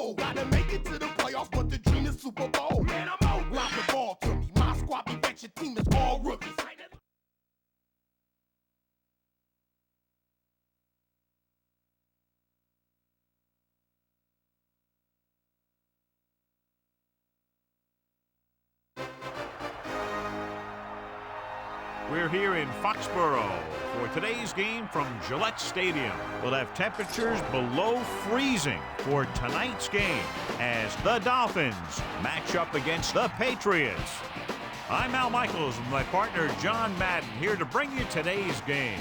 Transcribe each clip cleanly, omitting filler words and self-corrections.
goal. Gotta make it to the playoffs, but the dream is Super Bowl. Man, I'm out. Drop the ball to me. My squad be bet your team is all rookies. We're here in Foxborough for today's game from Gillette Stadium. We'll have temperatures below freezing for tonight's game as the Dolphins match up against the Patriots. I'm Al Michaels with my partner John Madden here to bring you today's game.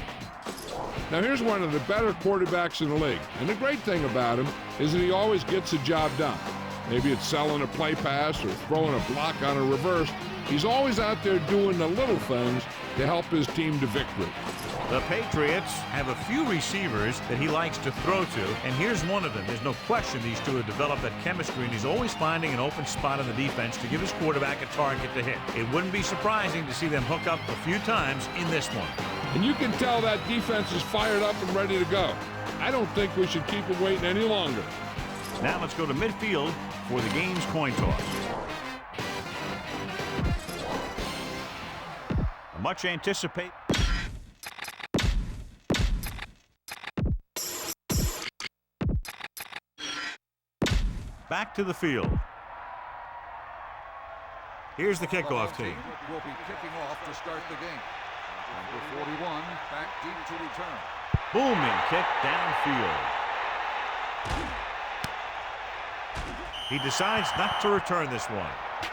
Now here's one of the better quarterbacks in the league, and the great thing about him is that he always gets the job done. Maybe it's selling a play pass or throwing a block on a reverse. He's always out there doing the little things to help his team to victory. The Patriots have a few receivers that he likes to throw to, and here's one of them. There's no question these two have developed that chemistry, and he's always finding an open spot in the defense to give his quarterback a target to hit. It wouldn't be surprising to see them hook up a few times in this one. And you can tell that defense is fired up and ready to go. I don't think we should keep them waiting any longer. Now let's go to midfield for the game's coin toss. Much anticipate. Back to the field. Here's the kickoff team. Will be kicking off to start the game. Number 41 back deep to return. Booming kick downfield. He decides not to return this one.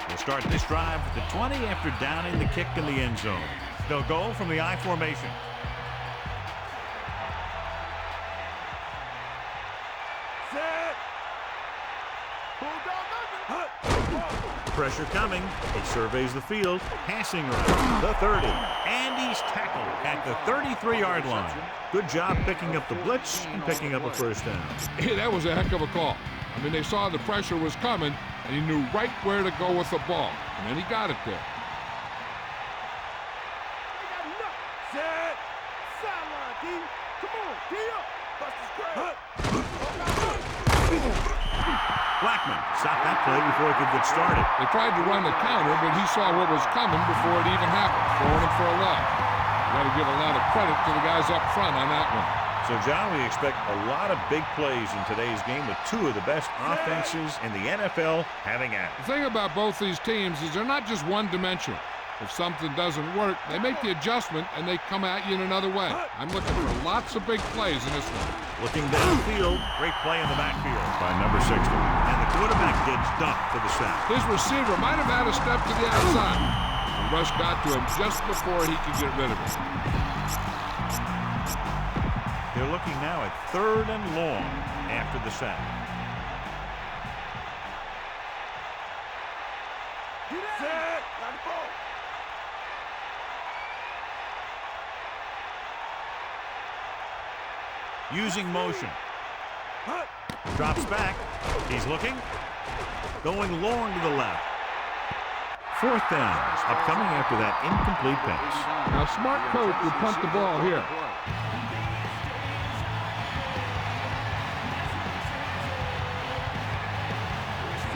We'll start this drive at the 20 after downing the kick in the end zone. They'll go from the I formation. Set. Pressure coming. It surveys the field. Passing route. The 30. And he's tackled at the 33-yard line. Good job picking up the blitz and picking up a first down. Hey, that was a heck of a call. I mean, they saw the pressure was coming, and he knew right where to go with the ball. And then he got it there. Set. Sideline, D. Come on, D up. Buster's great. Blackman stopped that play before it could get started. They tried to run the counter, but he saw what was coming before it even happened, throwing it for a loss. You got to give a lot of credit to the guys up front on that one. So, John, we expect a lot of big plays in today's game with two of the best offenses in the NFL having at it. The thing about both these teams is they're not just one-dimensional. If something doesn't work, they make the adjustment and they come at you in another way. I'm looking for lots of big plays in this one. Looking downfield, great play in the backfield by number 60. And the quarterback gets dumped to the sack. His receiver might have had a step to the outside. The rush got to him just before he could get rid of it. They're looking now at 3rd and long after the sack. Set. Got the ball. Using motion. Drops back. He's looking. Going long to the left. 4th down. Upcoming after that incomplete pass. Now, smart coach would punt the ball here.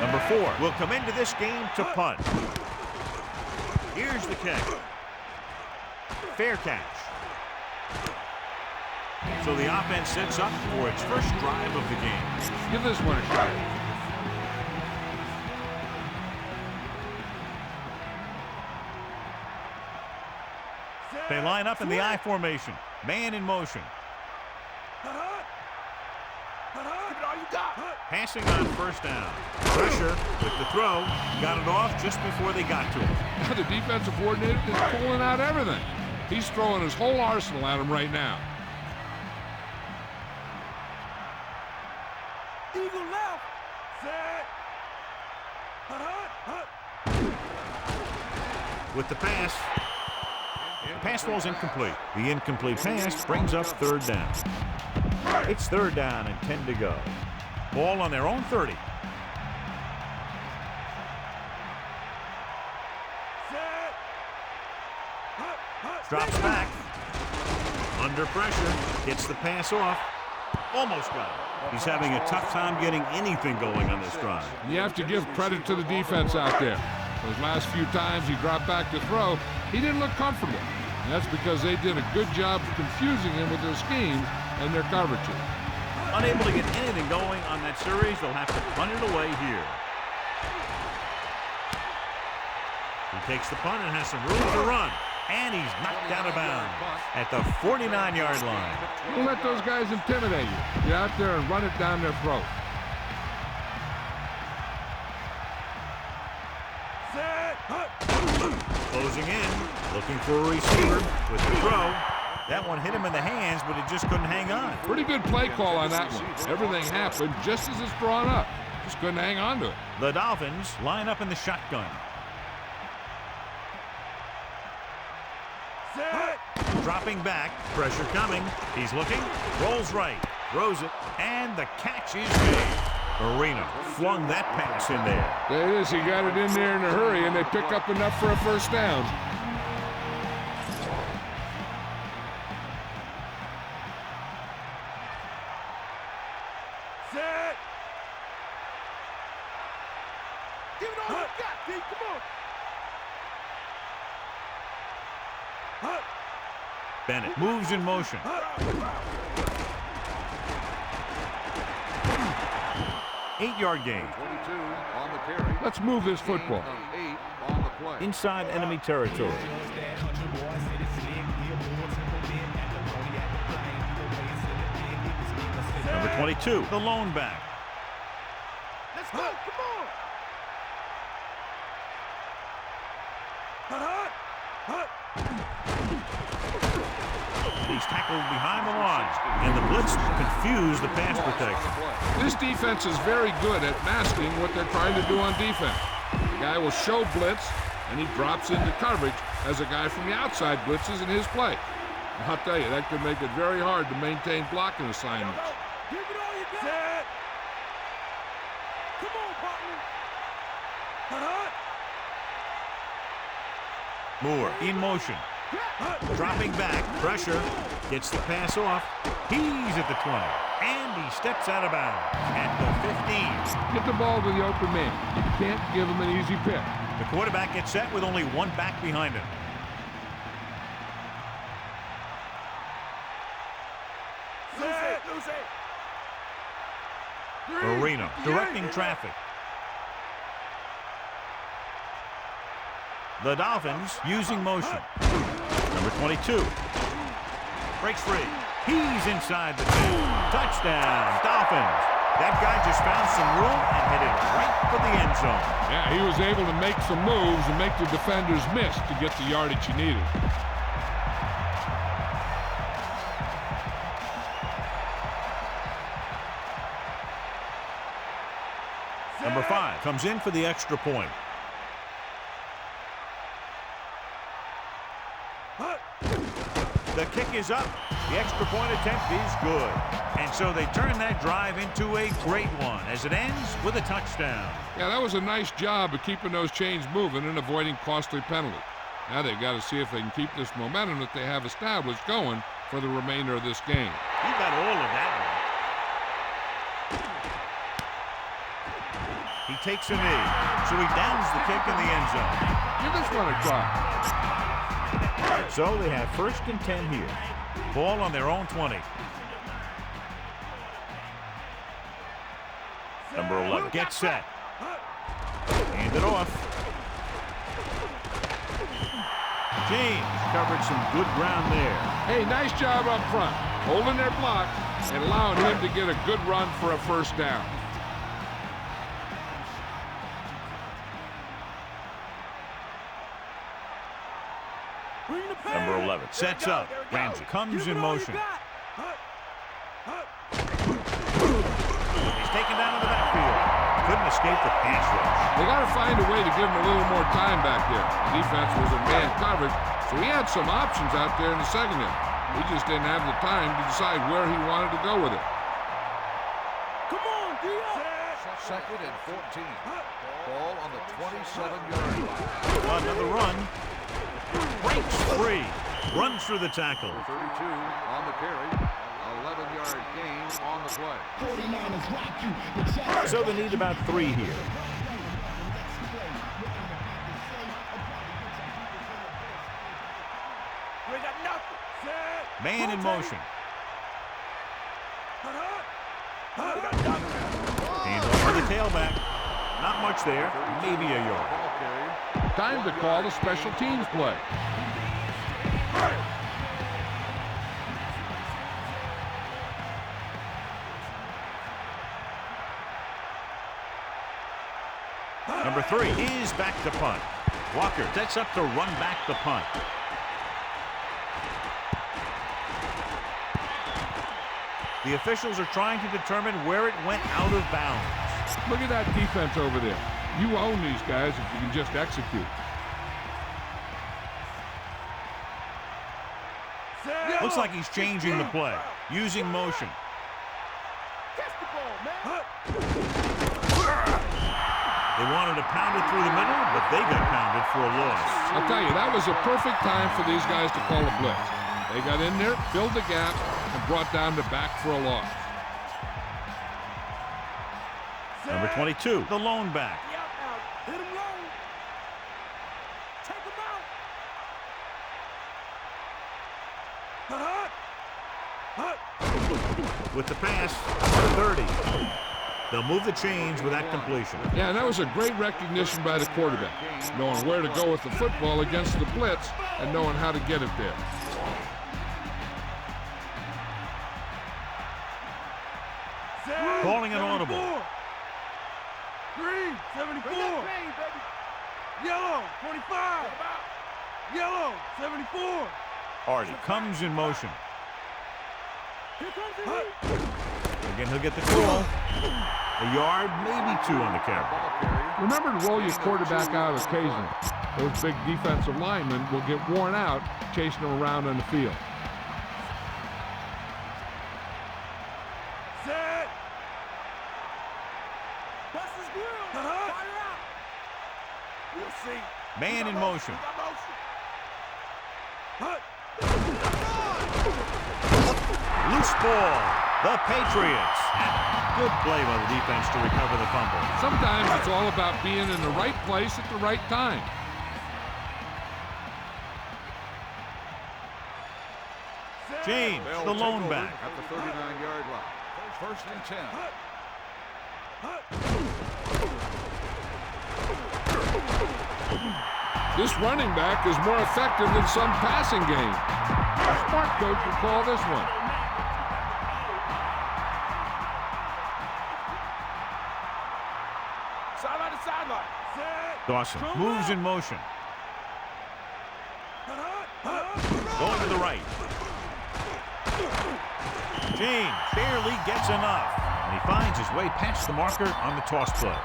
Number 4 will come into this game to punt. Here's the kick. Fair catch. So the offense sets up for its first drive of the game. Give this one a shot. They line up in the I formation. Man in motion. Passing on 1st down. Pressure with the throw. Got it off just before they got to him. Now the defensive coordinator is pulling out everything. He's throwing his whole arsenal at him right now. Eagle left. Set. With the pass. The pass ball's incomplete. The incomplete pass brings up 3rd down. It's 3rd down and 10 to go. Ball on their own 30. Drops back. Under pressure. Gets the pass off. Almost got it. He's having a tough time getting anything going on this drive. You have to give credit to the defense out there. Those last few times he dropped back to throw, he didn't look comfortable. And that's because they did a good job of confusing him with their schemes and their coverages. Unable to get anything going on that series, they'll have to punt it away here. He takes the punt and has some room to run. And he's knocked out of bounds at the 49-yard line. Don't let those guys intimidate you. Get out there and run it down their throat. Closing in, looking for a receiver with the throw. That one hit him in the hands, but it just couldn't hang on. Pretty good play call on that one. Everything happened just as it's drawn up. Just couldn't hang on to it. The Dolphins line up in the shotgun. Dropping back, pressure coming. He's looking, rolls right, throws it, and the catch is made. Marino flung that pass in there. There it is. He got it in there in a hurry, and they pick up enough for a first down. Set. Give it all you got, D. Come on. Bennett moves in motion. 8-yard gain. 22 on the carry. Let's move this football. 8 on the play. Inside enemy territory. Number 22, the lone back. Let's go. Come on. He's tackled behind the line, and the blitz confused the pass protection. This defense is very good at masking what they're trying to do on defense. The guy will show blitz, and he drops into coverage as a guy from the outside blitzes in his play. And I'll tell you, that could make it very hard to maintain blocking assignments. Give it all you got. Set. Come on, partner. Moore in motion. Dropping back, pressure, gets the pass off. He's at the 20, and he steps out of bounds at the 15. Get the ball to the open man. You can't give him an easy pick. The quarterback gets set with only one back behind him. Marino directing traffic. The Dolphins using motion. Number 22 breaks free. He's inside the 10. Touchdown, Dolphins. That guy just found some room and headed right for the end zone. Yeah, he was able to make some moves and make the defenders miss to get the yardage he needed. Number 5 comes in for the extra point. The kick is up. The extra point attempt is good. And so they turn that drive into a great one as it ends with a touchdown. Yeah, that was a nice job of keeping those chains moving and avoiding costly penalties. Now they've got to see if they can keep this momentum that they have established going for the remainder of this game. He got all of that one. He takes a knee, so he downs the kick in the end zone. Give this one a try. So they have 1st and 10 here. Ball on their own 20. Number 11 gets set. Hand it off. James covered some good ground there. Hey, nice job up front, holding their block and allowing him to get a good run for a first down. Number 11 sets up. Ramsey comes in motion. He's taken down in the backfield. Couldn't escape the pass rush. They got to find a way to give him a little more time back there. The defense was in man coverage, so he had some options out there in the secondary. He just didn't have the time to decide where he wanted to go with it. Come on, Dion. 2nd and 14. Ball on the 27-yard line. Another run. Breaks free. Runs through the tackle. 32 on the carry. 11-yard gain on the play. So they need about 3 here. Man in motion. Hands off to the tailback. Not much there. Maybe a yard. Time to call the special teams play. Number 3 is back to punt. Walker sets up to run back the punt. The officials are trying to determine where it went out of bounds. Look at that defense over there. You own these guys if you can just execute. Looks like he's changing the play, using motion. They wanted to pound it through the middle, but they got pounded for a loss. I'll tell you, that was a perfect time for these guys to call a blitz. They got in there, filled the gap, and brought down the back for a loss. Number 22, the lone back. Hit him low. Take him out. With the pass, 30. They'll move the chains with that completion. Yeah, and that was a great recognition by the quarterback, knowing where to go with the football against the blitz and knowing how to get it there. Calling an audible. Green, 74. Yellow, 25. Yellow, 74. Hardy comes in motion. Here comes the Again, he'll get the call. A yard, maybe 2 on the carry. Remember to roll your quarterback out occasionally. Those big defensive linemen will get worn out chasing them around on the field. Set. Bust his grill. Fire out. We'll see. Man in motion. Loose ball. The Patriots. Good play by the defense to recover the fumble. Sometimes it's all about being in the right place at the right time. James, the lone back. At the 39-yard line. First and 10. This running back is more effective than some passing game. A smart coach will call this one. Sideline to sideline. Dawson moves in motion. Going to the right. James barely gets enough. And he finds his way past the marker on the toss play.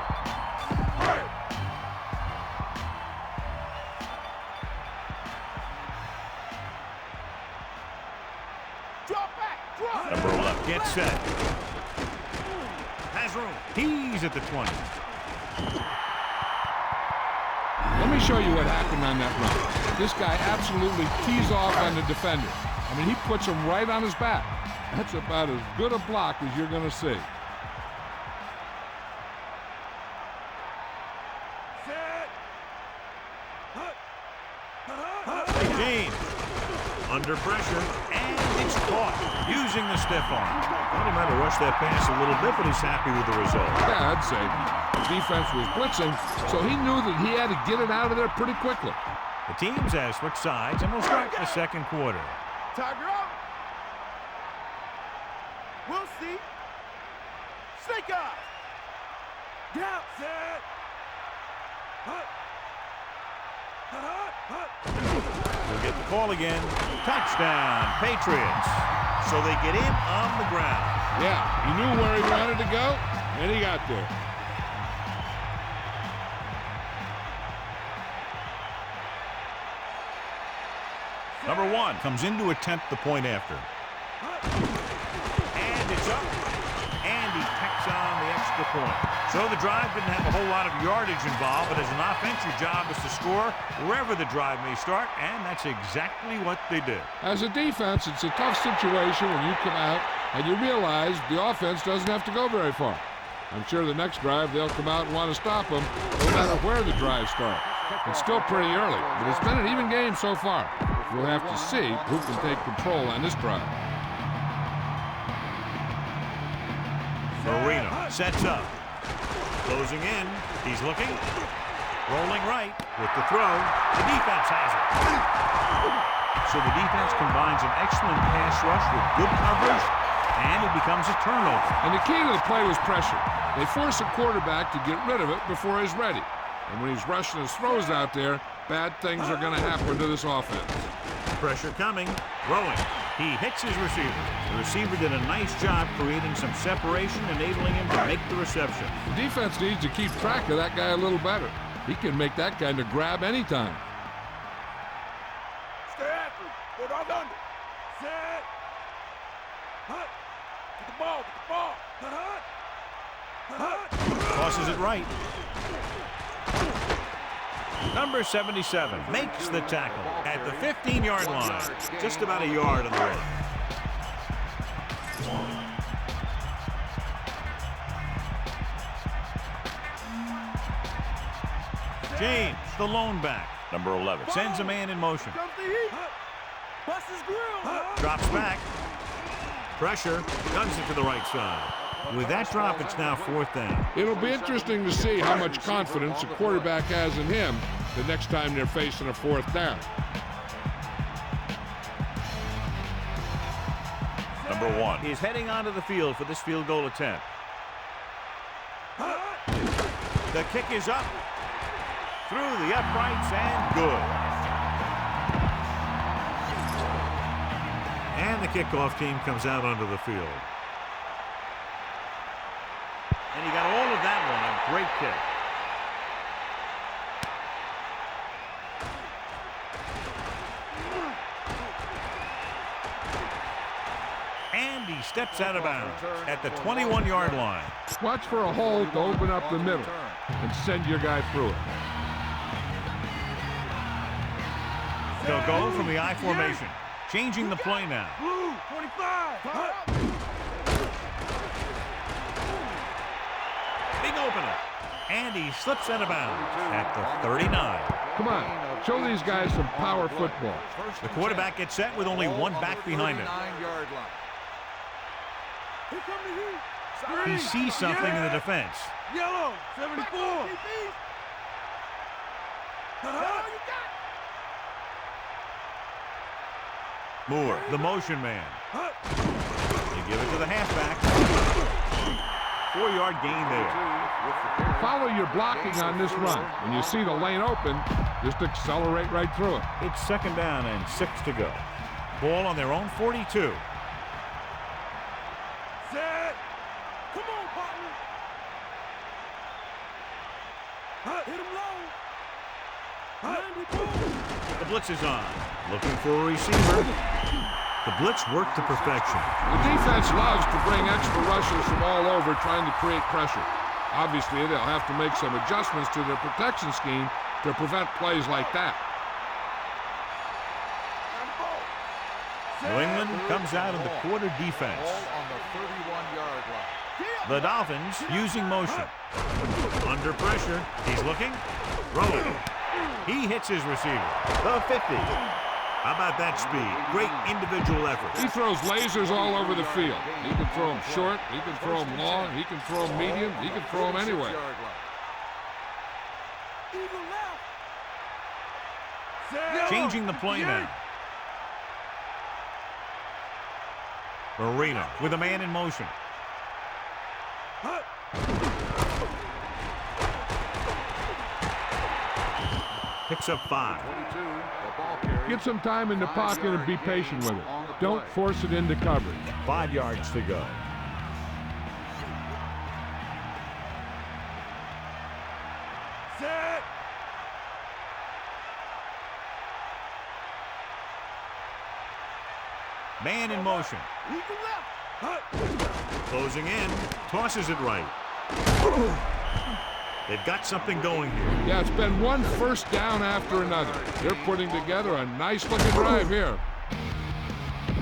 Number 11 gets set. Has room. He's at the 20. Let me show you what happened on that run. This guy absolutely tees off on the defender. I mean, he puts him right on his back. That's about as good a block as you're going to see. James under pressure, and it's caught using the stiff arm. Well, he might have rushed that pass a little bit, but he's happy with the result. Yeah, I'd say the defense was blitzing, so he knew that he had to get it out of there pretty quickly. The teams have switched sides, and we'll start the second quarter. Tiger up. We'll see. Snake up. Down. Set. We'll get the call again. Touchdown, Patriots. So they get in on the ground. Yeah, he knew where he wanted to go, and he got there. Number 1 comes in to attempt the point after. And it's up. And he tacks on the extra extra point. So the drive didn't have a whole lot of yardage involved, but as an offense, your job is to score wherever the drive may start, and that's exactly what they did. As a defense, it's a tough situation when you come out and you realize the offense doesn't have to go very far. I'm sure the next drive they'll come out and want to stop them, no matter where the drive starts. It's still pretty early, but it's been an even game so far. We'll have to see who can take control on this drive. Marino sets up. Closing in. He's looking. Rolling right with the throw. The defense has it. So the defense combines an excellent pass rush with good coverage, and it becomes a turnover. And the key to the play was pressure. They force a quarterback to get rid of it before he's ready. And when he's rushing his throws out there, bad things are going to happen to this offense. Pressure coming. Throwing. He hits his receiver. The receiver did a nice job creating some separation, enabling him to make the reception. The defense needs to keep track of that guy a little better. He can make that kind of grab anytime. Stay after him. Go down under. Set. Hut. Get the ball. Get the ball. Hut. Hut. Tosses it right. Number 77 makes the tackle at the 15-yard line. Just about a yard on the way. James, the lone back, number 11, sends a man in motion. Drops back. Pressure. Guns it to the right side. With that drop, it's now 4th down. It'll be interesting to see how much confidence a quarterback has in him the next time they're facing a 4th down. Number 1 is heading onto the field for this field goal attempt. The kick is up. Through the uprights and good. And the kickoff team comes out onto the field. And he got all of that one. A great kick. And he steps out of bounds at the 21-yard line. Watch for a hole to open up the middle and send your guy through it. They'll go from the I formation. Changing the play now. Blue, 25. Big opener. And he slips out of bounds at the 39. Come on, show these guys some power football. The quarterback gets set with only one back behind him. He sees something in the defense. Yellow, 74. Moore, the motion man. They give it to the halfback. 4-yard gain there. Follow your blocking on this run. When you see the lane open, just accelerate right through it. It's 2nd down and 6 to go. Ball on their own 42. Set. Come on, partner. Hit him low. The blitz is on. Looking for a receiver. The blitz worked to perfection. The defense loves to bring extra rushers from all over trying to create pressure. Obviously, they'll have to make some adjustments to their protection scheme to prevent plays like that. New England comes out in the quarter defense. The Dolphins using motion. Under pressure. He's looking. Rolling. He hits his receiver. The 50. How about that speed? Great individual effort. He throws lasers all over the field. He can throw them short. He can throw them long. He can throw them medium. He can throw them anywhere. Changing the play now. Marino with a man in motion. Picks up 5. Get some time in the pocket and be patient with it. Don't force it into coverage. 5 yards to go. Set. Man in motion. Closing in. Tosses it right. They've got something going here. Yeah, it's been one first down after another. They're putting together a nice-looking drive here.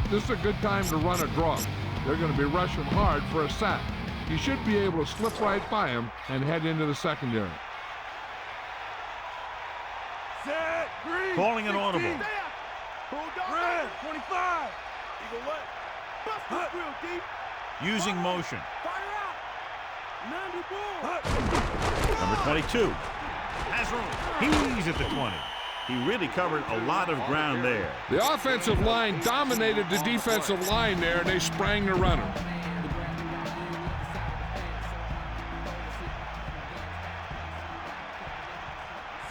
This is a good time to run a draw. They're going to be rushing hard for a sack. You should be able to slip right by him and head into the secondary. Set. Green. Calling an audible. Red. 25. Eagle left. Bust real deep. Using motion. Fire out. 90 ball. Number 22 has room. He's at the 20. He really covered a lot of ground there. The offensive line dominated the defensive line there, and they sprang the runner.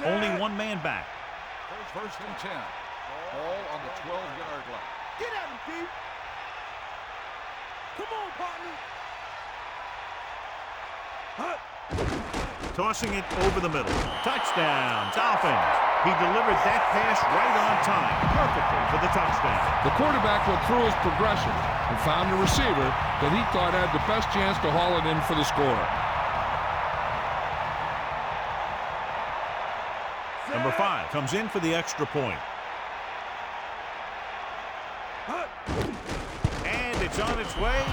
Only one man back. First and 10. Ball on the 12-yard line. Get at him, Pete. Come on, partner. Tossing it over the middle. Touchdown, Dolphins. He delivered that pass right on time, perfectly for the touchdown. The quarterback went through his progression and found a receiver that he thought had the best chance to haul it in for the score. Number 5 comes in for the extra point. And it's on its way.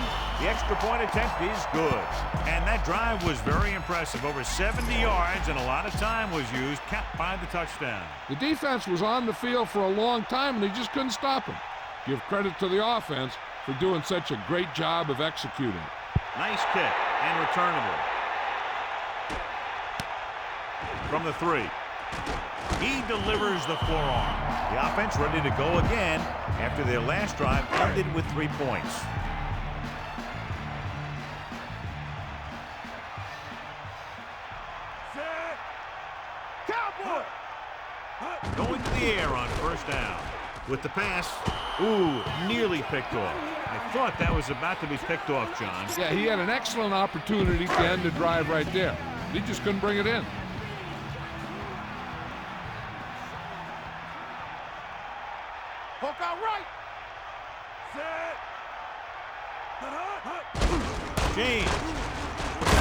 The extra point attempt is good. And that drive was very impressive. Over 70 yards and a lot of time was used, capped by the touchdown. The defense was on the field for a long time, and they just couldn't stop him. Give credit to the offense for doing such a great job of executing. Nice kick and returnable. From the 3. He delivers the forearm. The offense ready to go again after their last drive ended with 3 points. Set. Cowboy. Going to the air on first down. With the pass, ooh, nearly picked off. I thought that was about to be picked off, John. Yeah, he had an excellent opportunity to end the drive right there. He just couldn't bring it in. Hook out right. Set. James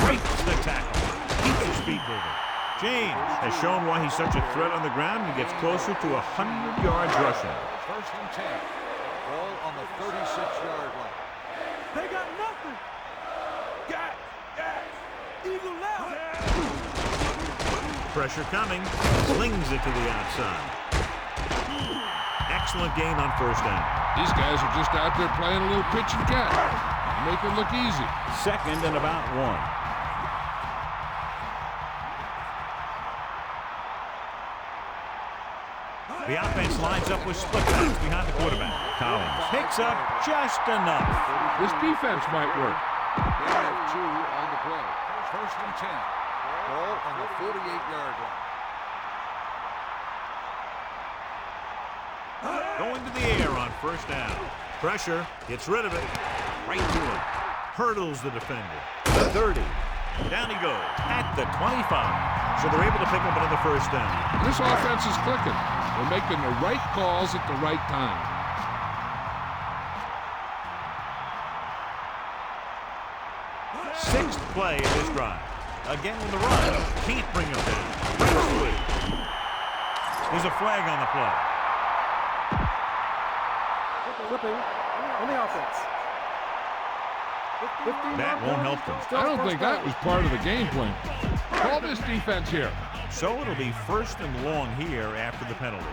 breaks the tackle. Keeps his feet moving. James has shown why he's such a threat on the ground and gets closer to 100 yards rushing. First and 10. Ball on the 36-yard line. They got nothing. Gas. Eagle left. Pressure coming. Slings it to the outside. Excellent gain on first down. These guys are just out there playing a little pitch and catch. Make it look easy. Second and about 1. The offense lines up with split backs behind the quarterback. Collins picks up just enough. This defense might work. They have 2 on the play. First and 10. Ball on the 48-yard line. Going to the air on first down. Pressure, gets rid of it. Right to him. Hurdles the defender. 30. Down he goes at the 25. So they're able to pick up another first down. This offense is clicking. They're making the right calls at the right time. Sixth play of this drive. Again with the run. Can't bring him down. There's a flag on the play. Flipping on the offense. That won't help them. I don't think that was part of the game plan. Call this defense here. So it'll be first and long here after the penalty.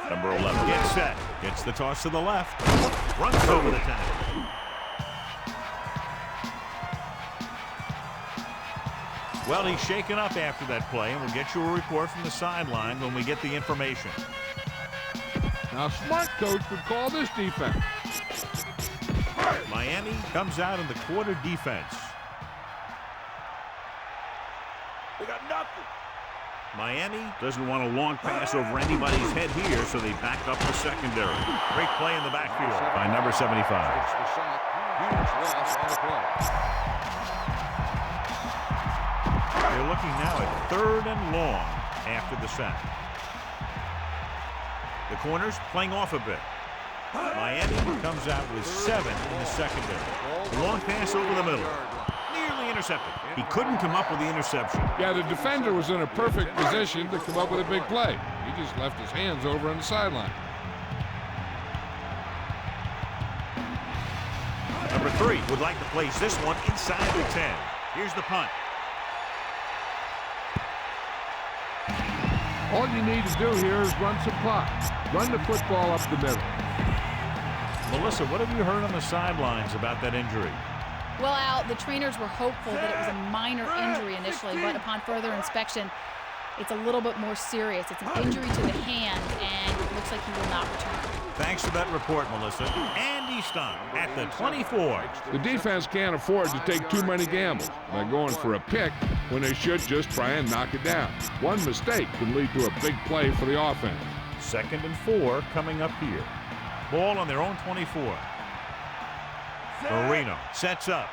Number 11 gets set. Gets the toss to the left. Runs over the tackle. Well, he's shaken up after that play, and we'll get you a report from the sideline when we get the information. Now, a smart coach would call this defense. Miami comes out in the quarter defense. They got nothing. Miami doesn't want a long pass over anybody's head here, so they back up the secondary. Great play in the backfield by number 75. It's the sack. Huge loss on the play. They're looking now at 3rd and long after the sack. The corners playing off a bit. Miami comes out with 7 in the secondary. Long pass over the middle. Nearly intercepted. He couldn't come up with the interception. Yeah, the defender was in a perfect position to come up with a big play. He just left his hands over on the sideline. Number 3 would like to place this one inside the 10. Here's the punt. All you need to do here is run some clock. Run the football up the middle. Melissa, what have you heard on the sidelines about that injury? Well, Al, the trainers were hopeful that it was a minor injury initially, but upon further inspection, it's a little bit more serious. It's an injury to the hand, and it looks like he will not return. Thanks for that report, Melissa. And he's stopped at the 24. The defense can't afford to take too many gambles by going for a pick when they should just try and knock it down. One mistake can lead to a big play for the offense. 2nd and 4 coming up here. Ball on their own 24. Marino sets up.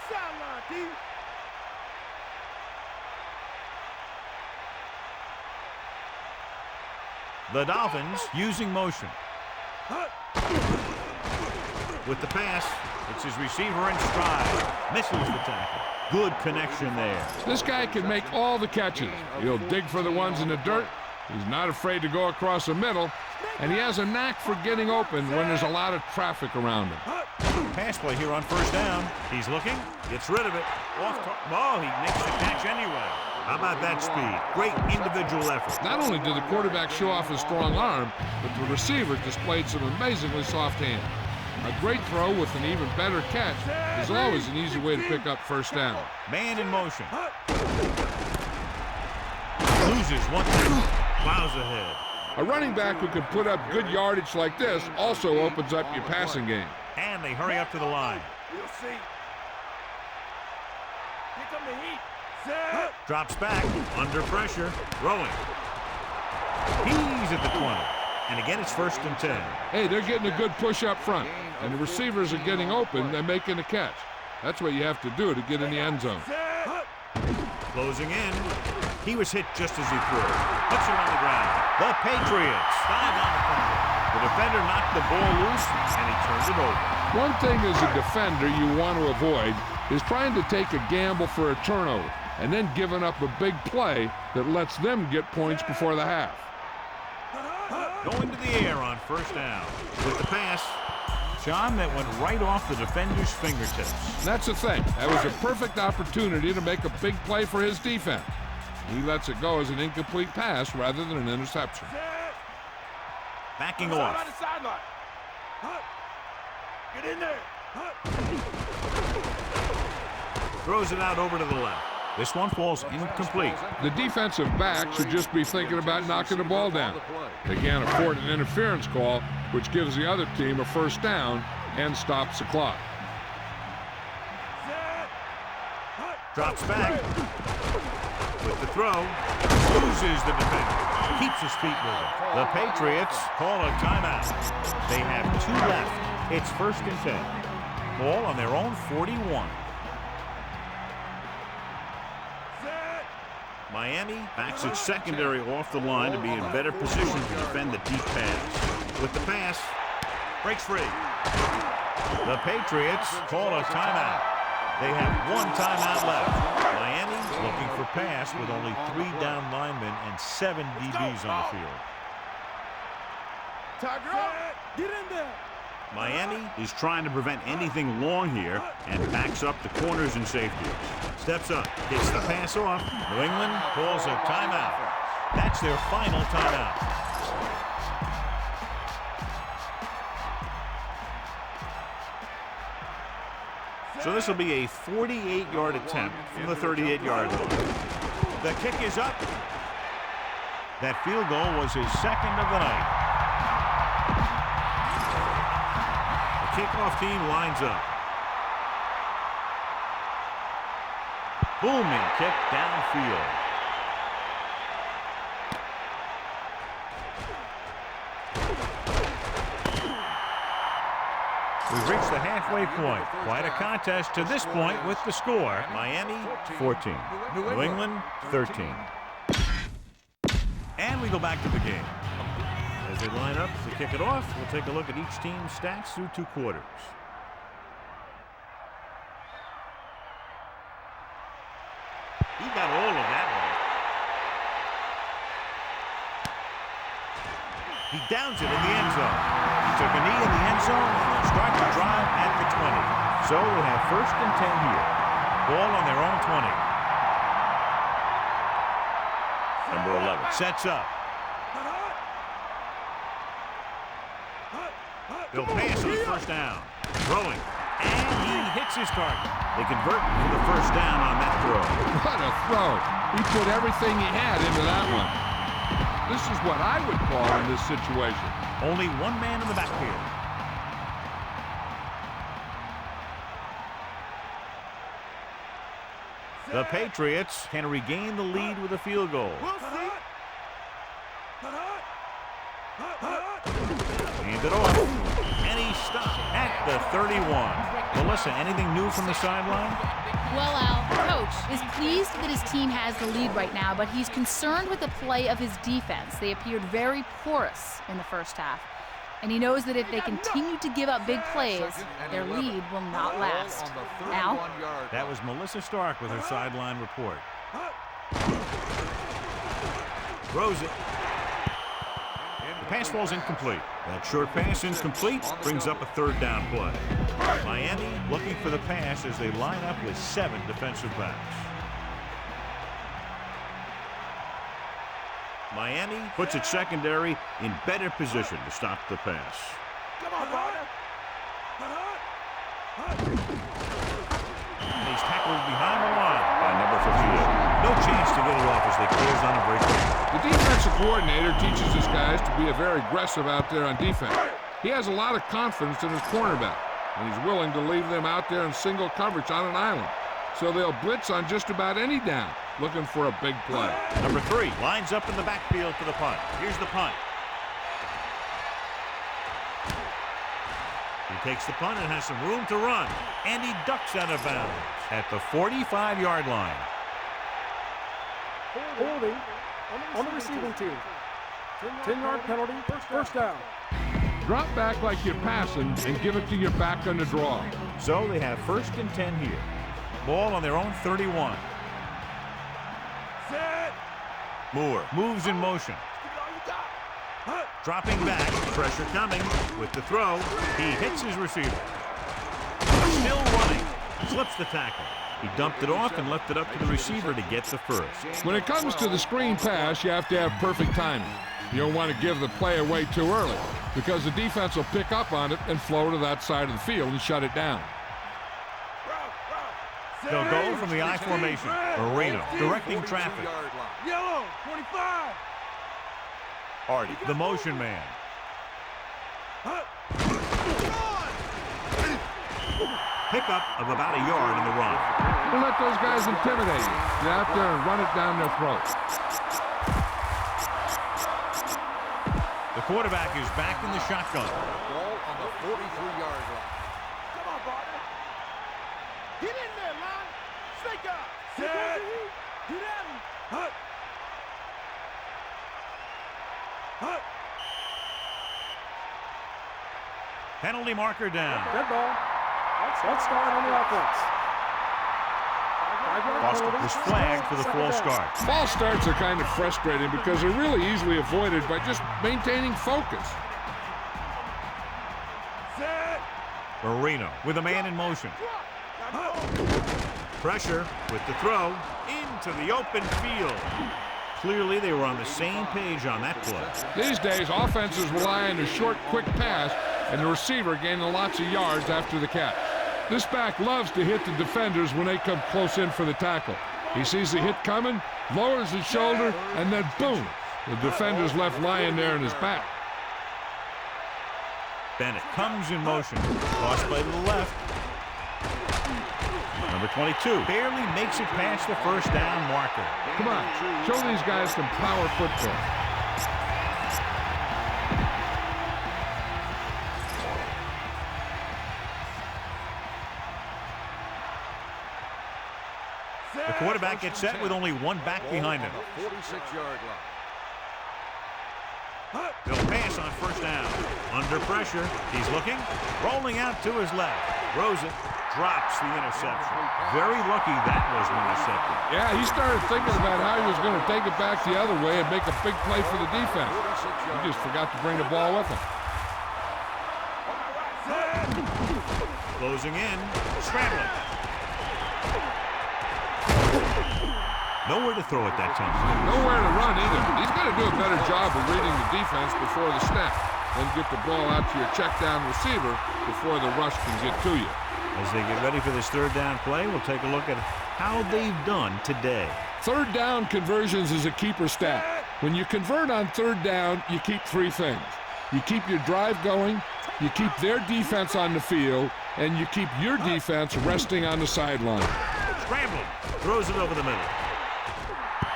Sideline, D. The Dolphins using motion. With the pass, it's his receiver in stride. Misses the tackle. Good connection there. This guy can make all the catches. He'll dig for the ones in the dirt. He's not afraid to go across the middle. And he has a knack for getting open when there's a lot of traffic around him. Pass play here on 1st down. He's looking, gets rid of it. Oh, he makes the catch anyway. How about that speed? Great individual effort. Not only did the quarterback show off his strong arm, but the receiver displayed some amazingly soft hands. A great throw with an even better catch is always an easy way to pick up 1st down. Man in motion. Loses one tackle. Plows ahead. A running back who can put up good yardage like this also opens up your passing game. And they hurry up to the line. We'll see. Here come the heat. Set. Drops back, under pressure, throwing. He's at the 20. And again, it's 1st and 10. Hey, they're getting a good push up front, and the receivers are getting open and making a catch. That's what you have to do to get in the end zone. Closing in. He was hit just as he threw. Puts it on the ground. The Patriots dive on the fumble. The defender knocked the ball loose, and he turns it over. One thing as a defender you want to avoid is trying to take a gamble for a turnover and then giving up a big play that lets them get points before the half. Going to the air on 1st down. With the pass, John, that went right off the defender's fingertips. That's the thing. That was a perfect opportunity to make a big play for his defense. He lets it go as an incomplete pass rather than an interception. Backing Sideline off. to sideline. Get in there. Throws it out over to the left. This one falls incomplete. The defensive back should just be thinking about knocking the ball down. They can't afford an interference call, which gives the other team a 1st down and stops the clock. Drops back. With the throw, loses the defender. Keeps his feet moving. The Patriots call a timeout. They have 2 left. It's 1st and 10. Ball on their own 41. Miami backs its secondary off the line to be in better position to defend the deep pass. With the pass, breaks free. The Patriots call a timeout. They have 1 timeout left. Miami looking for pass with only 3 down linemen and 7 DBs on the field. Tiger up. Get in there. Miami is trying to prevent anything long here and backs up the corners and safety. Steps up, gets the pass off. New England calls a timeout. That's their final timeout. So this will be a 48-yard attempt from the 38-yard line. The kick is up. That field goal was his 2nd of the night. The kickoff team lines up. Booming kick downfield. We've reached the halfway point. Quite a contest to this point with the score. Miami 14, New England 13. And we go back to the game. As they line up to kick it off, we'll take a look at each team's stats through 2 quarters. He got all of that one. He downs it in the end zone. He took a knee in the end zone and they'll start to drive at the 20. So we'll have 1st and 10 here. Ball on their own 20. Number 11 sets up. They'll pass on 1st down. Throwing. And he hits his target. They convert for the 1st down on that throw. What a throw. He put everything he had into that one. This is what I would call in this situation. Only one man in the backfield. The Patriots can regain the lead with a field goal. Hand it off. And he stopped at the 31. Melissa, anything new from the sideline? Well, Al, the coach is pleased that his team has the lead right now, but he's concerned with the play of his defense. They appeared very porous in the 1st half. And he knows that if they continue to give up big plays, their lead will not last. Al? That was Melissa Stark with her sideline report. Throws it. The pass falls incomplete. That short pass incomplete brings up a 3rd down play. Miami looking for the pass as they line up with 7 defensive backs. Miami puts its secondary in better position to stop the pass. Come on, partner. And he's tackled behind the line by number 58. No chance to get it off as they close on a breakaway. The defensive coordinator teaches his guys to be very aggressive out there on defense. He has a lot of confidence in his cornerback, and he's willing to leave them out there in single coverage on an island. So they'll blitz on just about any down, looking for a big play. Number 3 lines up in the backfield for the punt. Here's the punt. He takes the punt and has some room to run, and he ducks out of bounds at the 45-yard line. Holding on the receiving team. 10-yard penalty, 1st down. Drop back like you're passing and give it to your back on the draw. So they have 1st and 10 here. Ball on their own 31. Set. Moore moves in motion. Dropping back, pressure coming with the throw. He hits his receiver. Still running. Slips the tackle. He dumped it off and left it up to the receiver to get the 1st. When it comes to the screen pass, you have to have perfect timing. You don't want to give the play away too early because the defense will pick up on it and flow to that side of the field and shut it down. They'll go from the I formation. Marino directing traffic. Yellow, 25. Hardy, the motion man. Pickup of about a yard in the run. Don't let those guys intimidate you. Get out there and run it down their throat. The quarterback is back in the shotgun. Ball on the 43-yard line. Come on, partner. Get in there, line. Snake up. Set. Get at him. Hut. Hut. Penalty marker down. Dead ball. Let's start on the offense. Boston was flagged for the false start. False starts are kind of frustrating because they're really easily avoided by just maintaining focus. Set. Marino with a man in motion. Pressure with the throw into the open field. Clearly they were on the same page on that play. These days, offenses rely on a short, quick pass and the receiver gaining lots of yards after the catch. This back loves to hit the defenders when they come close in for the tackle. He sees the hit coming, lowers his shoulder, and then boom, the defender's left lying there in his back. Bennett comes in motion. Cross play to the left. Number 22 barely makes it past the 1st down marker. Come on, show these guys some power football. quarterback gets set with only one back behind him. 46-yard line. They'll pass on first down. Under pressure. He's looking. Rolling out to his left. Throws it. Drops the interception. Very lucky that was intercepted. Yeah, he started thinking about how he was going to take it back the other way and make a big play for the defense. He just forgot to bring the ball with him. Closing in. Scrambling. Nowhere to throw at that time. Nowhere to run either. He's got to do a better job of reading the defense before the snap. Then get the ball out to your check down receiver before the rush can get to you. As they get ready for this third down play, we'll take a look at how they've done today. Third down conversions is a keeper stat. When you convert on third down, you keep three things. You keep your drive going, you keep their defense on the field, and you keep your defense resting on the sideline. Scrambling. Throws it over the middle.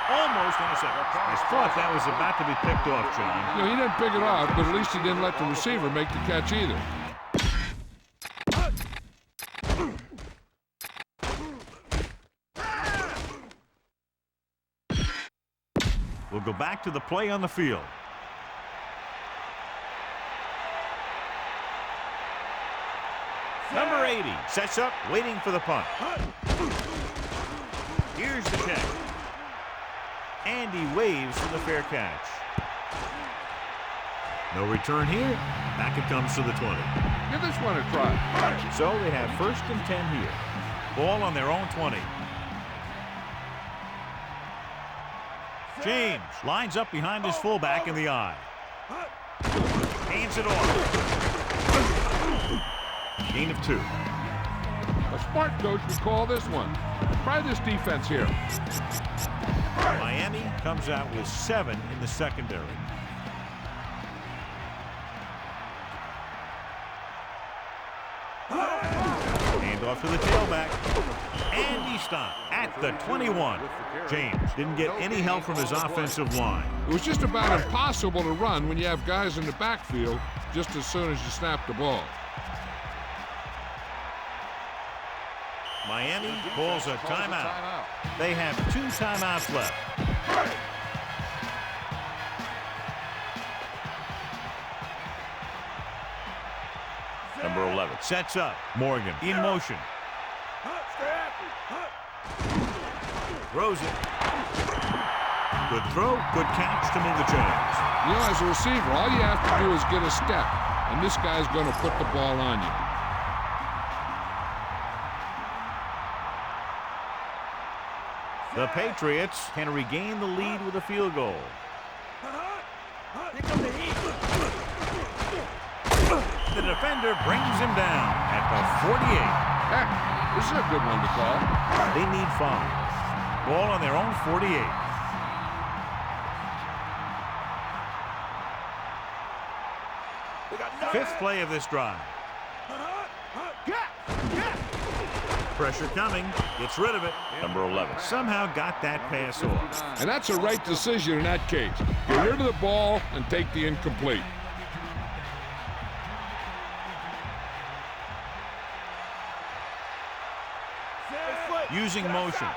Almost intercepted. I thought that was about to be picked off, John. You know, he didn't pick it off, but at least he didn't let the receiver make the catch either. We'll go back to the play on the field. Number 80 sets up, waiting for the punt. Here's the catch. And he waves for the fair catch. No return here. Back it comes to the 20. Give this one a try. So they have 1st and 10 here. Ball on their own 20. James lines up behind his fullback in the eye. Hands it off. Gain of 2. A smart coach would call this one. Try this defense here. Miami comes out with 7 in the secondary. Hand off to the tailback. And he stopped at the 21. James didn't get any help from his offensive line. It was just about impossible to run when you have guys in the backfield just as soon as you snap the ball. Miami calls a timeout. They have 2 timeouts left. Number 11 sets up. Morgan in motion. Throws it. Good throw, good catch to move the chains. You know, as a receiver, all you have to do is get a step, and this guy's going to put the ball on you. The Patriots can regain the lead with a field goal. The defender brings him down at the 48. Heck, this is a good one to call. They need 5. Ball on their own 48. Fifth play of this drive. Pressure coming. Gets rid of it. Number 11 somehow got that pass off. And that's a right decision in that case. Get rid of the ball and take the incomplete. Using motion.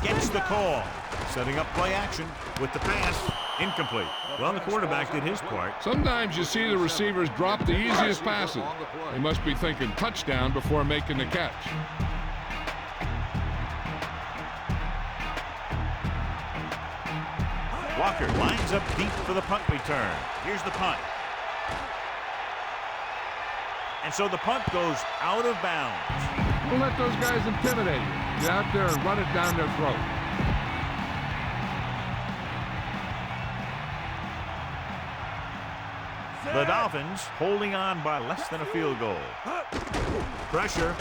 Gets the call. Setting up play action with the pass. Incomplete. Well, the quarterback did his part. Sometimes you see the receivers drop the easiest passes. They must be thinking touchdown before making the catch. Walker lines up deep for the punt return. Here's the punt. And so the punt goes out of bounds. Don't let those guys intimidate you. Get out there and run it down their throat. The Dolphins holding on by less than a field goal. Pressure.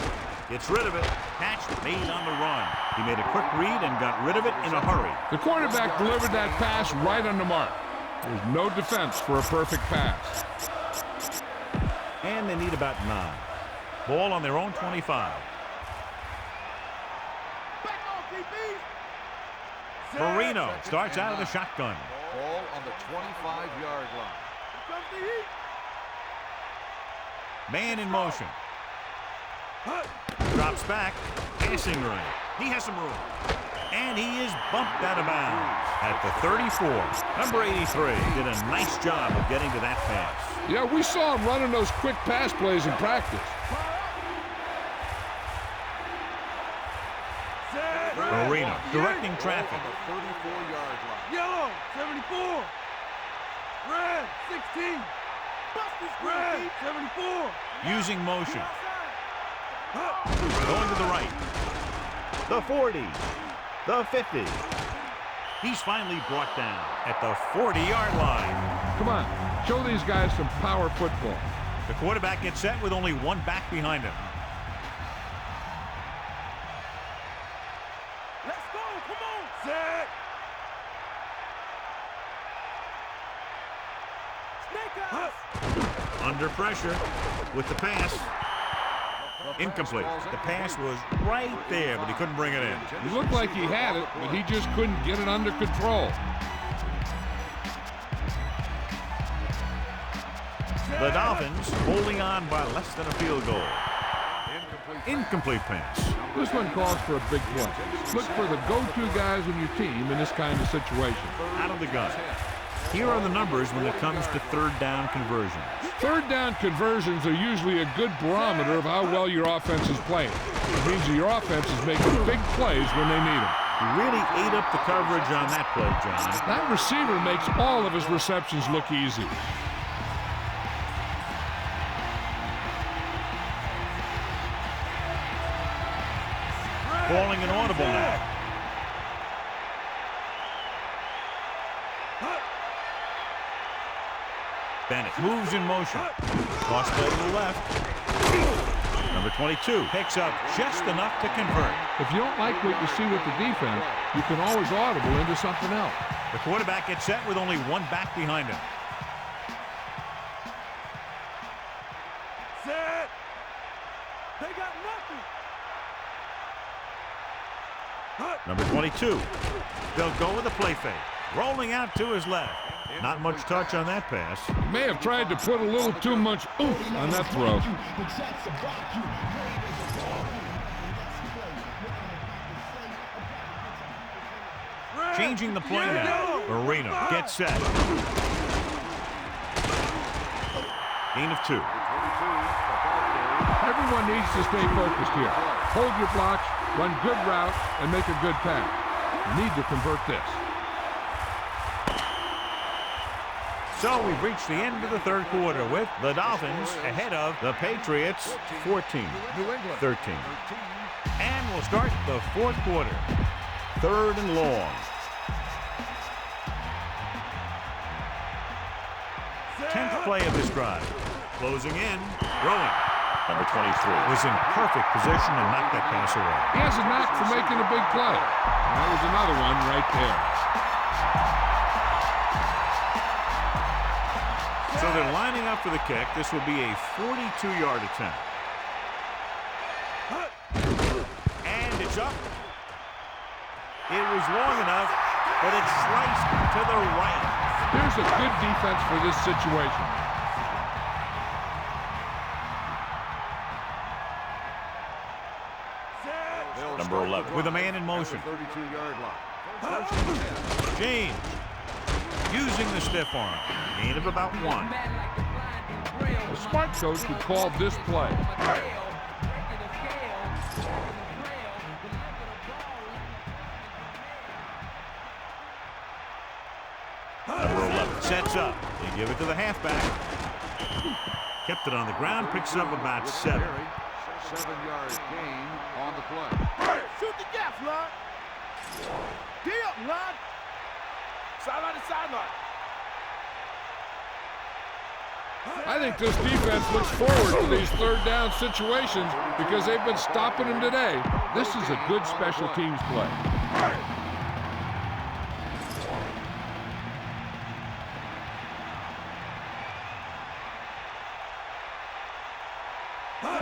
Gets rid of it. Catch made on the run. He made a quick read and got rid of it in a hurry. The quarterback delivered that pass right on the mark. There's no defense for a perfect pass. And they need about 9. Ball on their own 25. Marino starts out of the shotgun. Ball on the 25-yard line. Man in motion. Drops back, passing right. He has some room. And he is bumped out of bounds at the 34. Number 83 did a nice job of getting to that pass. Yeah, we saw him running those quick pass plays in practice. Marino directing traffic. On the 34-yard line. Yellow, 74. Red, 16. Red, 74. Using motion. Going to the right. The 40. The 50. He's finally brought down at the 40-yard line. Come on, show these guys some power football. The quarterback gets set with only one back behind him. Let's go, come on. Set. Snake us. Under pressure with the pass. Incomplete. The pass was right there, but he couldn't bring it in. He looked like he had it, but he just couldn't get it under control. The Dolphins holding on by less than a field goal. Incomplete pass. This one calls for a big play. Look for the go-to guys in your team in this kind of situation. Out of the gun. Here are the numbers when it comes to third down conversions. Third down conversions are usually a good barometer of how well your offense is playing. It means that your offense is making big plays when they need them. He really ate up the coverage on that play, John. That receiver makes all of his receptions look easy. Calling an audible now. Bennett moves in motion. Cross play to the left. Number 22 picks up just enough to convert. If you don't like what you see with the defense, you can always audible into something else. The quarterback gets set with only one back behind him. Set. They got nothing. Number 22. They'll go with a play fake. Rolling out to his left. Not much touch on that pass. May have tried to put a little too much oomph on that throw. Changing the play now. Marino gets set. Gain of 2. Everyone needs to stay focused here. Hold your blocks, run good routes, and make a good pass. You need to convert this. So we've reached the end of the third quarter with the Dolphins ahead of the Patriots 14, 13. And we'll start the fourth quarter. Third and long. Tenth play of this drive. Closing in, throwing. Number 23 was in perfect position to knock that pass away. He has a knack for making a big play. And that was another one right there. So they're lining up for the kick. This will be a 42-yard attempt. And it's up. It was long enough, but it's sliced to the right. Here's a good defense for this situation. Number 11 with a man in motion. 32-yard line. James using the stiff arm. Gain of about 1. A smart coach would call this play. Number 11 sets up. They give it to the halfback. Kept it on the ground. Picks up about 7. 7-yard gain on the play. Shoot the gap, Lon. Get up, Lon. Sideline to sideline. I think this defense looks forward to these third down situations because they've been stopping them today. This is a good special teams play.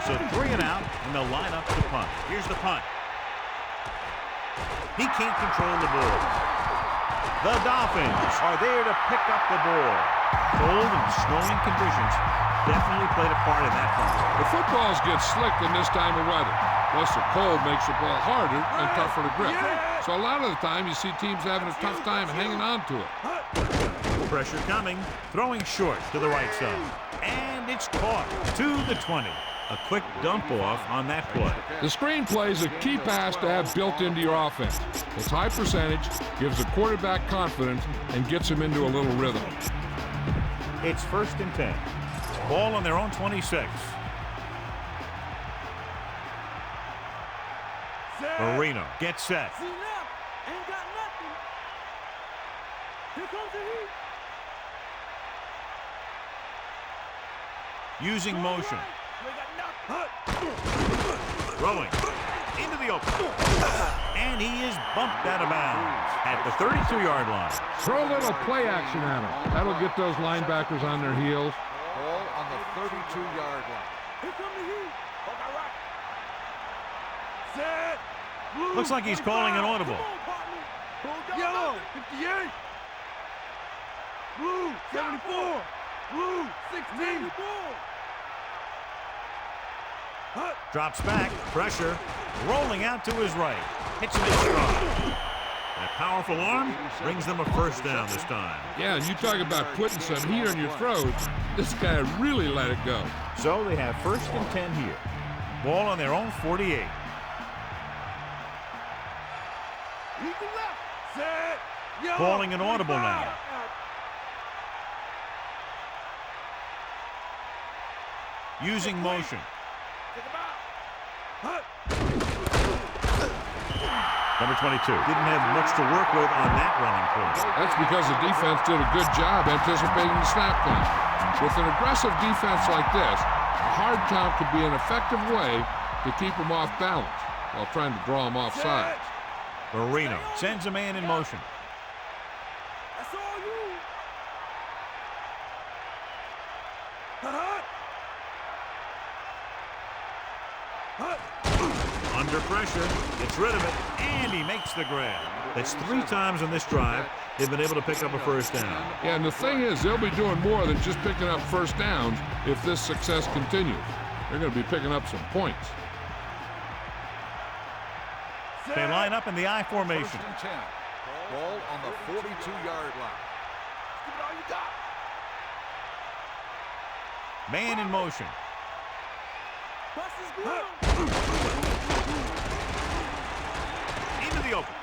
So 3 and out, and they'll line up to punt. Here's the punt. He can't control the ball. The Dolphins are there to pick up the ball. Cold and snowing conditions definitely played a part in that fumble. The footballs get slick in this time of weather. Plus, the cold makes the ball harder and tougher to grip. So a lot of the time, you see teams having a tough time hanging on to it. Pressure coming, throwing short to the right side. And it's caught to the 20. A quick dump off on that play. The screen play is a key pass to have built into your offense. It's high percentage, gives the quarterback confidence, and gets him into a little rhythm. It's 1st and 10. Ball on their own 26. Marino gets set. See left. Ain't got nothing. Here comes the heat. Using motion. We got nothing. Throwing into the open. And he is bumped out of bounds at the 32-yard line. Throw a little play action at him. That'll get those linebackers on their heels. Ball on the 32-yard line. Here come the heat. Hold that right. Set. Blue, Looks like he's calling an audible. Come on, partner. Yellow, 58. Blue, 74. Blue, 16. Drops back, pressure, rolling out to his right. Hits him in stride. That powerful arm brings them a 1st down this time. Yeah, and you talk about putting some heat on your throws. This guy really let it go. So they have 1st and 10 here. Ball on their own 48. Eagle left. Set. Yellow, Calling an audible 25. now. Using motion. Take him out. Number 22 didn't have much to work with on that running play. That's because the defense did a good job anticipating the snap count. With an aggressive defense like this, a hard count could be an effective way to keep them off balance while trying to draw them off sides. Marino sends a man in motion. That's all you. Under pressure, gets rid of it, and he makes the grab. That's 3 times on this drive they've been able to pick up a 1st down. Yeah, and the thing is, they'll be doing more than just picking up 1st downs if this success continues. They're going to be picking up some points. They line up in the I formation. 1st and 10. Ball on the 42-yard line. Give it all you got. Man in motion. Bust his glove. Into the open.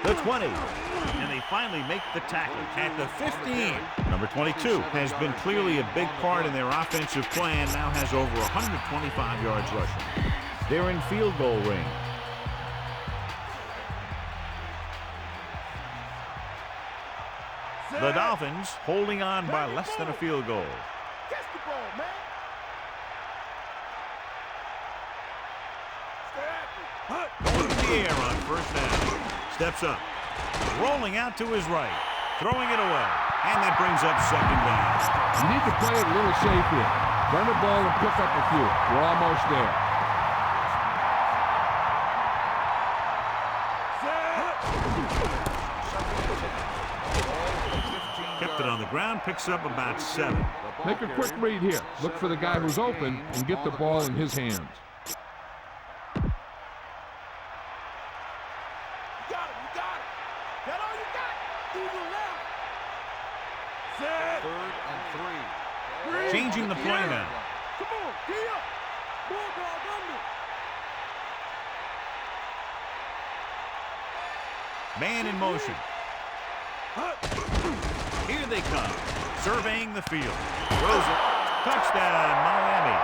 The 20. And they finally make the tackle at the 15. Number 22 has been clearly a big part in their offensive plan. Now has over 125 yards rushing. They're in field goal range. The Dolphins holding on by less than a field goal. Catch the ball, man. Going in the air on 1st down. Steps up. Rolling out to his right. Throwing it away. And that brings up 2nd down. You need to play it a little safe here. Run the ball and pick up a few. We're almost there. Kept it on the ground. Picks up about 7. Make a quick read here. Look for the guy who's open and get the ball in his hands. Changing the play now. Come on, get up. Bulldog under. Man in motion. Here they come. Surveying the field. Throws it. Touchdown, Miami.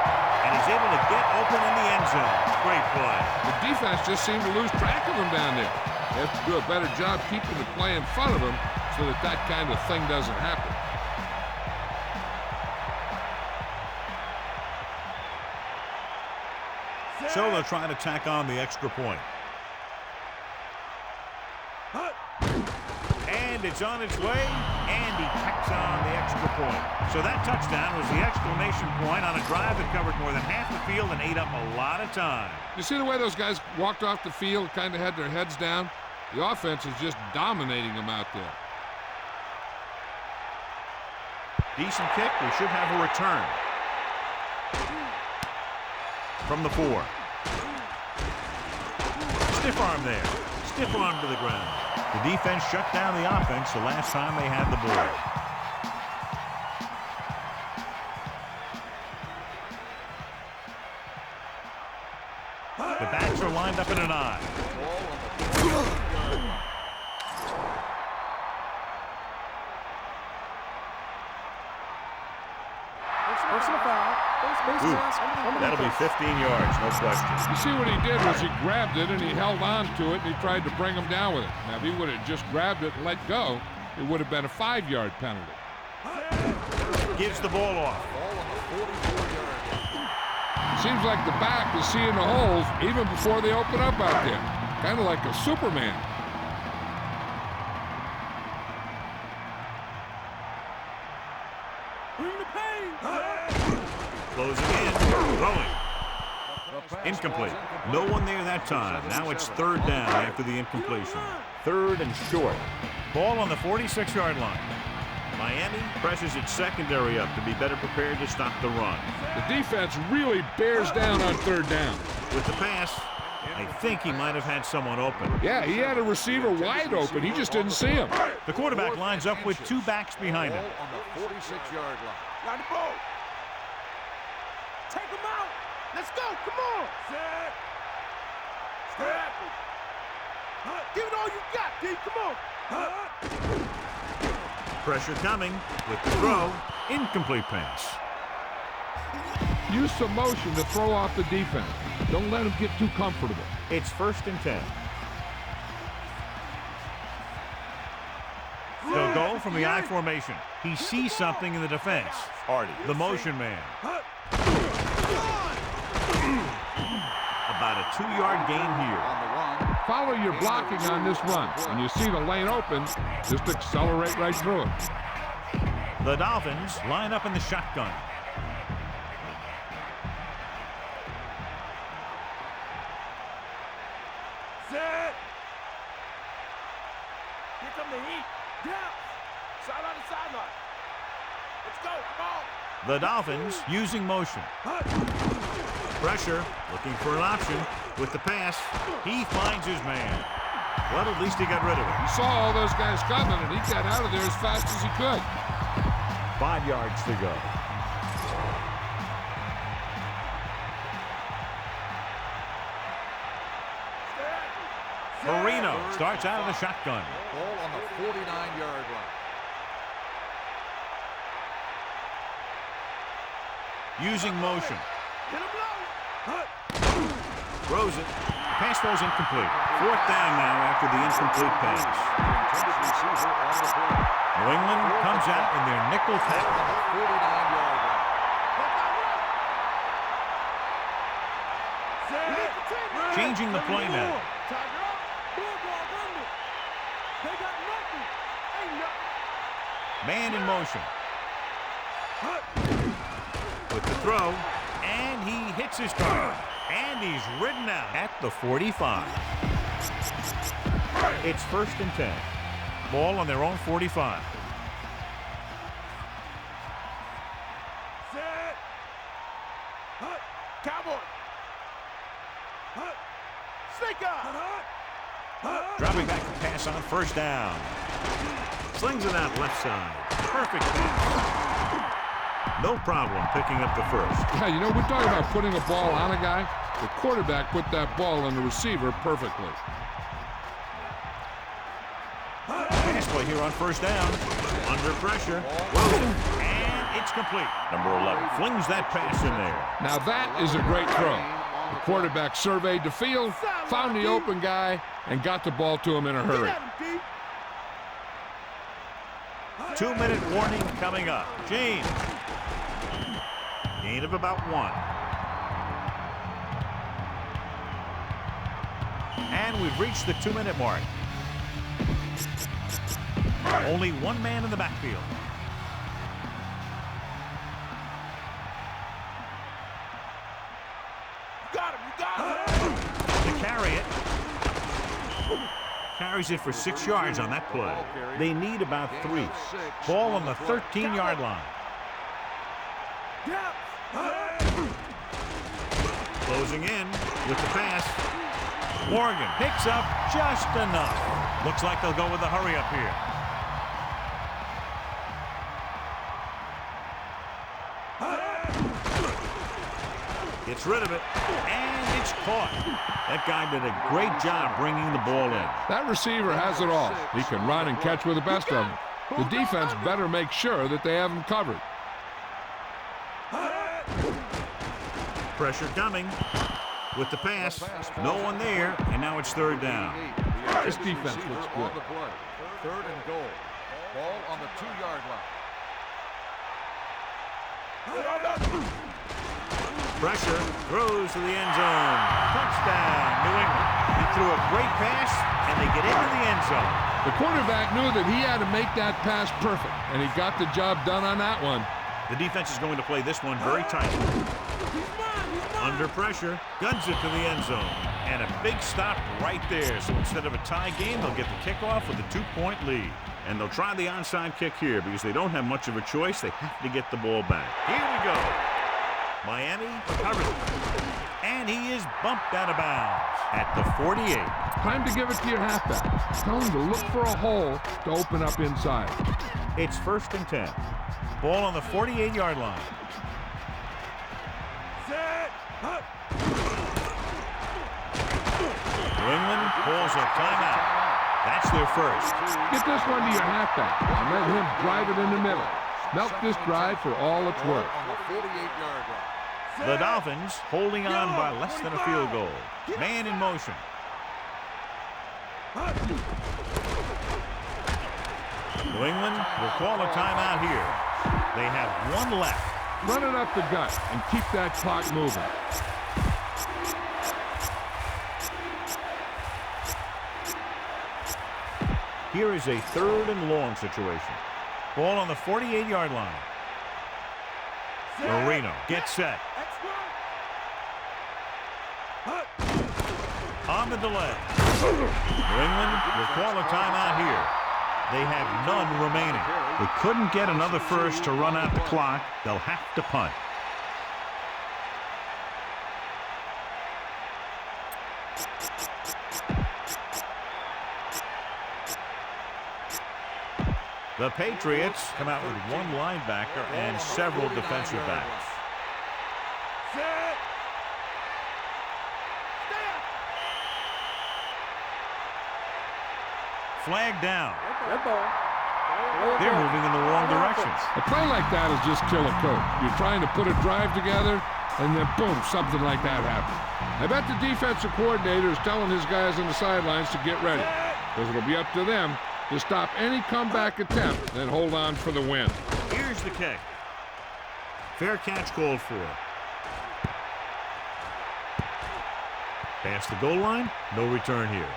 And he's able to get open in the end zone. Great play. The defense just seemed to lose track of him down there. They have to do a better job keeping the play in front of him so that that kind of thing doesn't happen. So they'll try to tack on the extra point. And it's on its way, and he tacks on the extra point. So that touchdown was the exclamation point on a drive that covered more than half the field and ate up a lot of time. You see the way those guys walked off the field, kind of had their heads down? The offense is just dominating them out there. Decent kick. We should have a return. from the 4. Stiff arm there. Stiff arm to the ground. The defense shut down the offense the last time they had the ball. The backs are lined up in an eye. Personal foul. That'll be 15 yards, no question. You see what he did was he grabbed it and he held on to it and he tried to bring him down with it. Now, if he would have just grabbed it and let go, it would have been a 5-yard penalty. Gives the ball off. Seems like the back is seeing the holes even before they open up out there. Kind of like a Superman. Closing in, throwing. Incomplete. No one there that time. Now it's 3rd down after the incompletion. 3rd and short. Ball on the 46-yard line. Miami presses its secondary up to be better prepared to stop the run. The defense really bears down on 3rd down. With the pass, I think he might have had someone open. Yeah, he had a receiver wide open. He just didn't see him. The quarterback lines up with 2 backs behind him. On the 46-yard line. Got the ball. Take him out. Let's go. Come on. Set. Step. Give it all you got, D. Come on. Pressure coming with the throw. Incomplete pass. Use some motion to throw off the defense. Don't let him get too comfortable. It's 1st and 10. They'll go from the I formation. He sees something in the defense. Hardy, the motion man. About a 2-yard gain here. Follow your blocking on this run. When you see the lane open, just accelerate right through it. The Dolphins line up in the shotgun. Set. Here come the heat. Yeah. Sideline to sideline. Let's go. Come on. The Dolphins using motion. Pressure, looking for an option. With the pass, he finds his man. Well, at least he got rid of it. He saw all those guys coming, and he got out of there as fast as he could. 5 yards to go. Marino starts out of the shotgun. Ball on the 49-yard line. Using motion. Throws it. Pass throws incomplete. 4th down now after the incomplete pass. New England comes out in their nickel tackle. 49-yard line. Changing the play now. Man in motion. With the throw, and he hits his target. And he's ridden out at the 45. It's 1st and 10. Ball on their own 45. Set. Cowboy. Snake out. Dropping back to pass on 1st down. Slings it out left side. Perfect pass. No problem picking up the 1st. Yeah, you know, we're talking about putting a ball on a guy. The quarterback put that ball on the receiver perfectly. Pass play here on 1st down. Under pressure. And it's complete. Number 11 flings that pass in there. Now that is a great throw. The quarterback surveyed the field, found the open guy, and got the ball to him in a hurry. 2-minute warning coming up. James. Gain of about 1. And we've reached the 2-minute mark. Only 1 man in the backfield. Got him. You got him. To carry it. Carries it for 6 yards on that play. They need about 3. Ball on the 13-yard line. Closing in with the pass. Morgan picks up just enough. Looks like they'll go with a hurry up here. Gets rid of it, and it's caught. That guy did a great job bringing the ball in. That receiver has it all. He can run and catch with the best of them. The defense better make sure that they have him covered. Pressure coming with the pass. No one there, and now it's third down. This defense looks good. Third and goal. Ball on the 2-yard line. Pressure, throws to the end zone. Touchdown, New England. He threw a great pass, and they get into the end zone. The quarterback knew that he had to make that pass perfect, and he got the job done on that one. The defense is going to play this one very tight. Under pressure, guns it to the end zone. And a big stop right there. So instead of a tie game, they'll get the kickoff with a 2-point lead. And they'll try the onside kick here because they don't have much of a choice. They have to get the ball back. Here we go. Miami covers it. And he is bumped out of bounds at the 48. Time to give it to your halfback. Tell him to look for a hole to open up inside. It's 1st and 10. Ball on the 48-yard line. New England calls a timeout. That's their first. Get this one to your halfback and let him drive it in the middle. Milk this drive for all it's worth. On the 48-yard line. The Dolphins holding on by less than a field goal. Man in motion. New England will call a timeout here. They have one left. Run it up the gut and keep that clock moving. Here is a 3rd and long situation. Ball on the 48-yard line. Marino gets set. On the delay. New England will call a timeout here. They have none remaining. They couldn't get another first to run out the clock. They'll have to punt. The Patriots come out with one linebacker and several defensive backs. Flag down. They're moving in the wrong direction. A play like that is just kill a coach. You're trying to put a drive together, and then boom, something like that happens. I bet the defensive coordinator is telling his guys on the sidelines to get ready, because it'll be up to them to stop any comeback attempt and hold on for the win. Here's the kick. Fair catch called for. Past the goal line, no return here.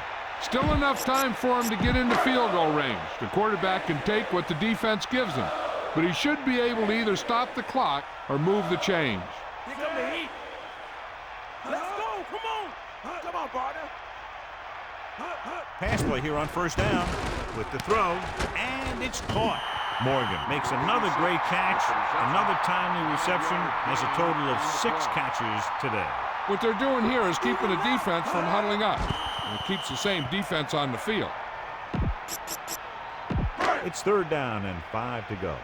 Still enough time for him to get into field goal range. The quarterback can take what the defense gives him, but he should be able to either stop the clock or move the chains. Here come the heat. Let's go. Come on. Come on, partner. Pass play here on 1st down with the throw, and it's caught. Morgan makes another great catch, another timely reception, has a total of 6 catches today. What they're doing here is keeping the defense from huddling up. And it keeps the same defense on the field. It's 3rd down and 5 to go.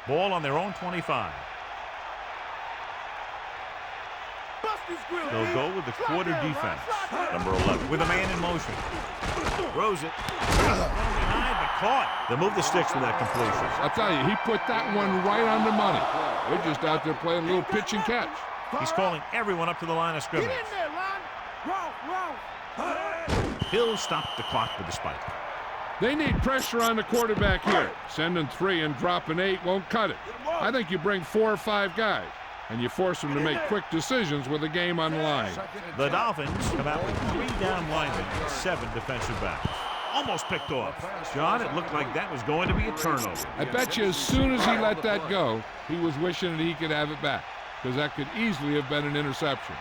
Ball on their own 25. They'll go with the quarter defense. Number 11 with a man in motion. Throws it. Denied but caught. They move the sticks with that completion. I'll tell you, he put that one right on the money. They're just out there playing a little pitch and catch. He's calling everyone up to the line of scrimmage. Get in there, Ron. He'll stop the clock with the spike. They need pressure on the quarterback here. Sending 3 and dropping 8 won't cut it. I think you bring 4 or 5 guys, and you force them to make quick decisions with the game on the line. The Dolphins come out with 3 down linemen and 7 defensive backs. Almost picked off. John, it looked like that was going to be a turnover. I bet you as soon as he let that go, he was wishing that he could have it back, because that could easily have been an interception.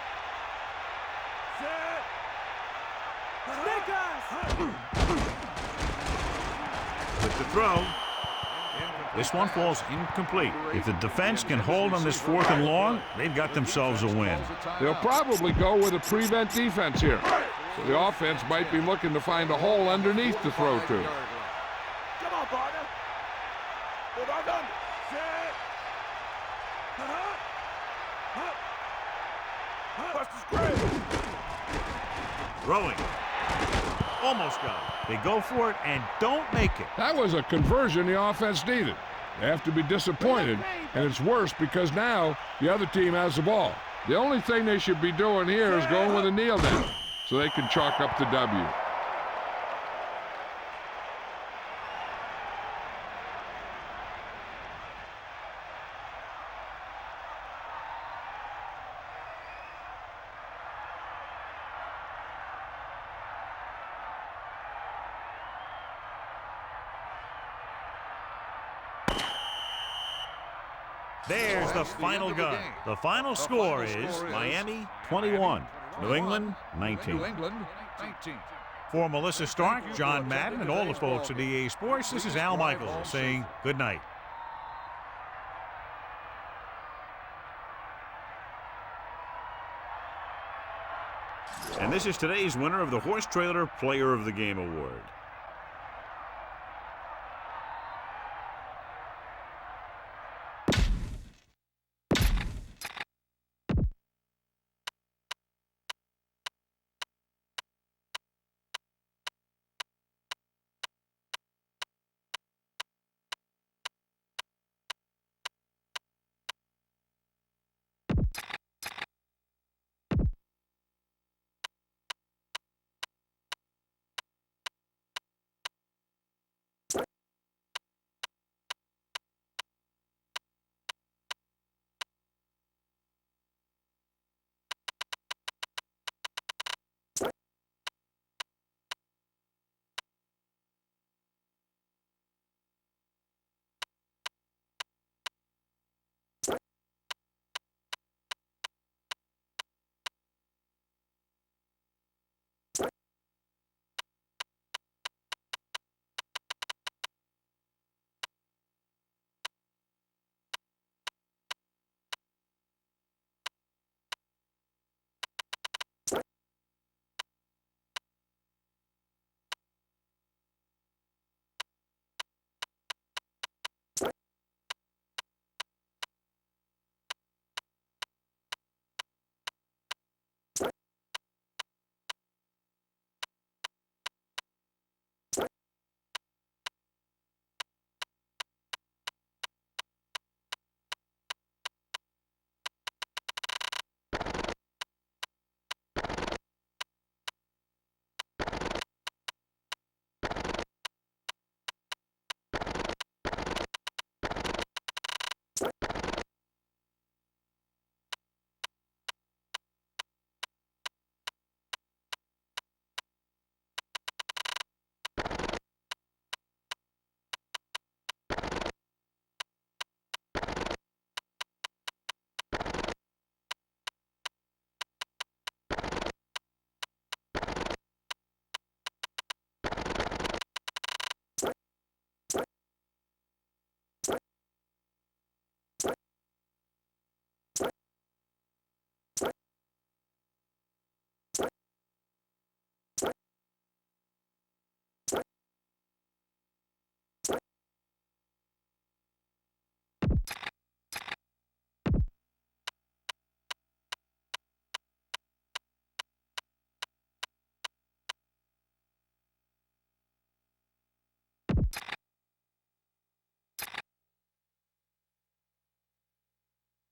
With the throw, This one falls incomplete. If the defense can hold on this 4th and long, they've got themselves a win. They'll probably go with a prevent defense here. So the offense might be looking to find a hole underneath to throw to. Come on, partner. Hold on, done. Set. Buster's great. Throwing. Almost got it. They go for it and don't make it. That was a conversion the offense needed. They have to be disappointed, and it's worse because now the other team has the ball. The only thing they should be doing here is going with a kneel down so they can chalk up the W. There's the final gun. The final score is Miami 21, New England 19. New England 19. For Melissa Stark, John Madden, and all the folks at EA Sports, this is Al Michaels saying good night. And this is today's winner of the Horse Trailer Player of the Game Award.